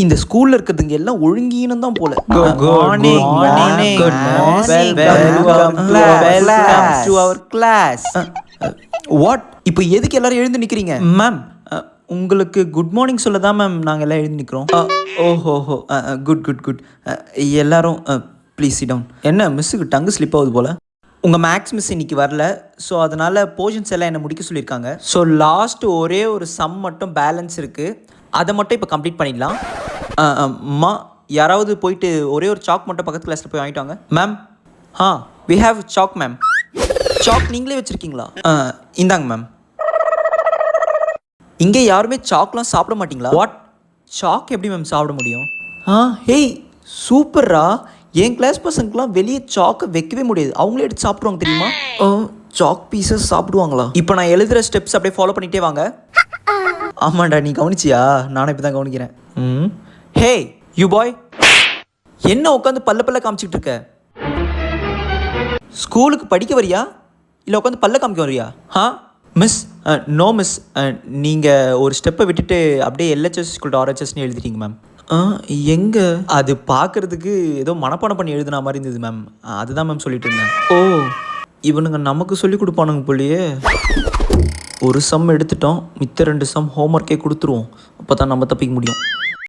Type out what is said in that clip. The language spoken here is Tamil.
இந்த ஸ்கூல்ல இருக்கிறதுங்க எல்லாம் ஒழுங்கீனம் தான் போல. To our class. வாட்? இப்போ எதுக்கு எல்லாரும் எழுந்து நிக்கிறீங்க? மேம், உங்களுக்கு குட் மார்னிங் சொல்ல தான் மேம் நாங்கள் எல்லாம் எழுதி நிற்கிறோம். ஓஹோஹோ, குட் குட் குட். எல்லாரும் ப்ளீஸ் சிட் டவுன். என்ன மிஸ்ஸுக்கு டங்கு ஸ்லிப் ஆகுது போல். உங்கள் மேக்ஸ் மிஸ் இன்னைக்கு வரல. ஸோ அதனால் போர்ஷன்ஸ் எல்லாம் என்னை முடிக்க சொல்லியிருக்காங்க. ஸோ லாஸ்ட் ஒரே ஒரு சம் மட்டும் பேலன்ஸ் இருக்குது. அதை மட்டும் இப்போ கம்ப்ளீட் பண்ணிடலாம். அம்மா, யாராவது போயிட்டு ஒரே ஒரு சாக் மட்டும் பக்கத்து கிளாஸில் போய் வாங்கிட்டு வாங்க. Ma'am, we have chalk ma'am. Chalk நீங்களே வச்சுருக்கீங்களா? இந்தாங்க மேம். இங்கே யாருமே சாக்லாம் சாப்பிட மாட்டிங்களா? வாட்? சாக் எப்படி மேம் சாப்பிட முடியும்? ஹேய் சூப்பர்ரா. என் கிளாஸ் பசங்களுக்குலாம் வெளியே சாக்கை வைக்கவே முடியாது. அவங்களே எடுத்து சாப்பிடுவாங்க தெரியுமா? சாக் பீசஸ் சாப்பிடுவாங்களா? இப்போ நான் எழுதுகிற ஸ்டெப்ஸ் அப்படியே ஃபாலோ பண்ணிகிட்டே வாங்க. ஆமாண்டா, நீ கவனிச்சியா? நானும் இப்போ தான் கவனிக்கிறேன். ஹே யூ பாய், என்ன உட்காந்து பல்ல காமிச்சிக்கிட்டு இருக்க? ஸ்கூலுக்கு படிக்க வரியா இல்லை உட்காந்து பல்ல காமிக்க வரியா? Miss, no miss. நீங்கள் ஒரு ஸ்டெப்பை விட்டுட்டு அப்படியே எல்ஹெச்எஸ் ஸ்கூல் ஆர்ஹெச்எஸ்ன்னு எழுதிட்டீங்க மேம். எங்கே? அது பார்க்குறதுக்கு ஏதோ மனப்பாடம் பண்ணி எழுதுன மாதிரி இருந்தது மேம். அதுதான் மேம் சொல்லிட்டு இருந்தேன். ஓ, இவனுங்க நமக்கு சொல்லி கொடுப்பானுங்க போலியே. ஒரு சம் எடுத்துட்டோம், மித்த 2 சம் ஹோம்ஒர்க்கே கொடுத்துருவோம். அப்போ தான் நம்ம தப்பிக்க முடியும்.